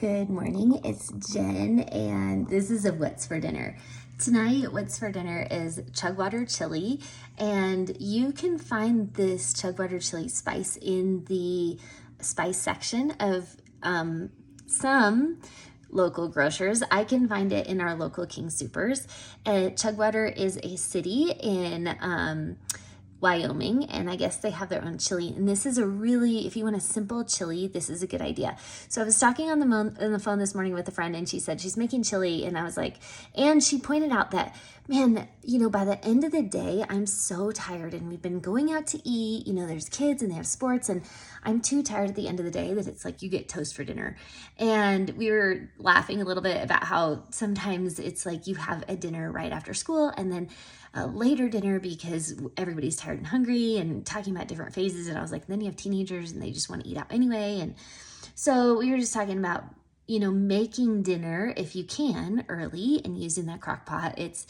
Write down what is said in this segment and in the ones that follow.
Good morning, it's Jen, and this is a What's for Dinner. Tonight, What's for Dinner is Chugwater Chili, and you can find this Chugwater Chili spice in the spice section of some local grocers. I can find it in our local King Supers. Chugwater is a city in Wyoming, and I guess they have their own chili. And this is a really, if you want a simple chili, this is a good idea. So I was talking on the phone this morning with a friend, and she said she's making chili, and I was like, and she pointed out that, man, you know, by the end of the day, I'm so tired, and we've been going out to eat, you know, there's kids and they have sports, and I'm too tired at the end of the day that it's like you get toast for dinner. And we were laughing a little bit about how sometimes it's like you have a dinner right after school and then a later dinner because everybody's tired and hungry, and talking about different phases. And I was like, then you have teenagers and they just want to eat out anyway. And so we were just talking about, you know, making dinner if you can early and using that crock pot. It's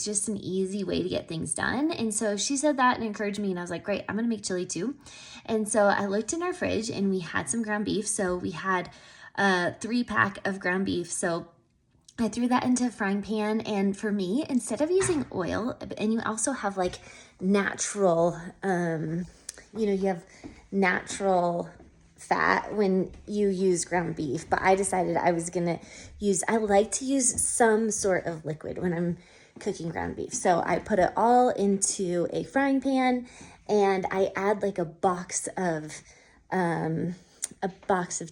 just an easy way to get things done. And so she said that and encouraged me, and I was like, great, I'm gonna make chili too. And so I looked in our fridge and we had some ground beef. So we had a 3-pack of ground beef. So I threw that into a frying pan, and for me, instead of using oil, and you also have like natural, you have natural fat when you use ground beef, but I decided I was gonna I like to use some sort of liquid when I'm cooking ground beef. So I put it all into a frying pan, and I add like a box of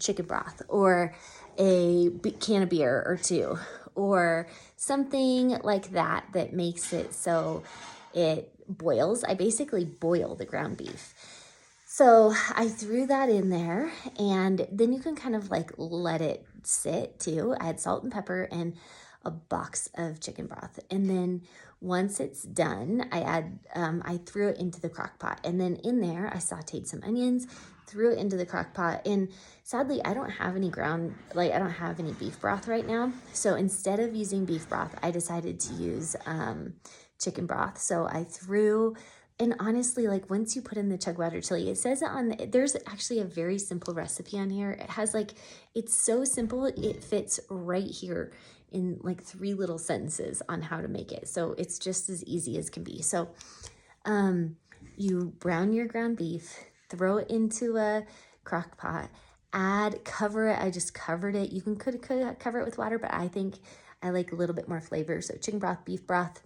chicken broth, or a can of beer or two, or something like that that makes it so it boils. I basically boil the ground beef. So I threw that in there, and then you can kind of like let it sit too. I had salt and pepper and a box of chicken broth. And then once it's done, I threw it into the crock pot, and then in there I sauteed some onions, threw it into the crock pot. And sadly, I don't have any beef broth right now. So instead of using beef broth, I decided to use chicken broth. So I threw, and honestly, like once you put in the Chugwater chili, it says there's actually a very simple recipe on here. It has it's so simple, it fits right here in like 3 little sentences on how to make it. So it's just as easy as can be. So you brown your ground beef, throw it into a crock pot, cover it. I just covered it. You could cover it with water, but I think I like a little bit more flavor. So chicken broth, beef broth.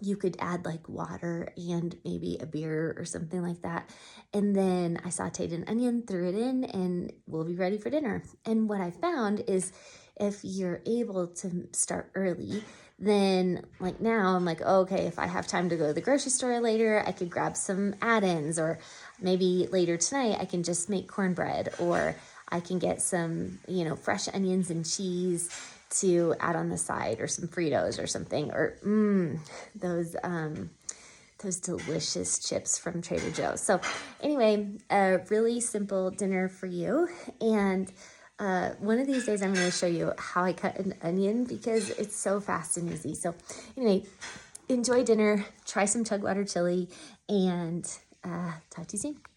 You could add like water and maybe a beer or something like that. And then I sauteed an onion, threw it in, and we'll be ready for dinner. And what I found is if you're able to start early, then like now I'm like, oh, okay, if I have time to go to the grocery store later, I could grab some add-ins, or maybe later tonight I can just make cornbread, or I can get some, fresh onions and cheese to add on the side, or some Fritos or something, or those delicious chips from Trader Joe's. So anyway, a really simple dinner for you. And one of these days I'm going to show you how I cut an onion, because it's so fast and easy. So anyway, enjoy dinner, try some Chugwater chili, and talk to you soon.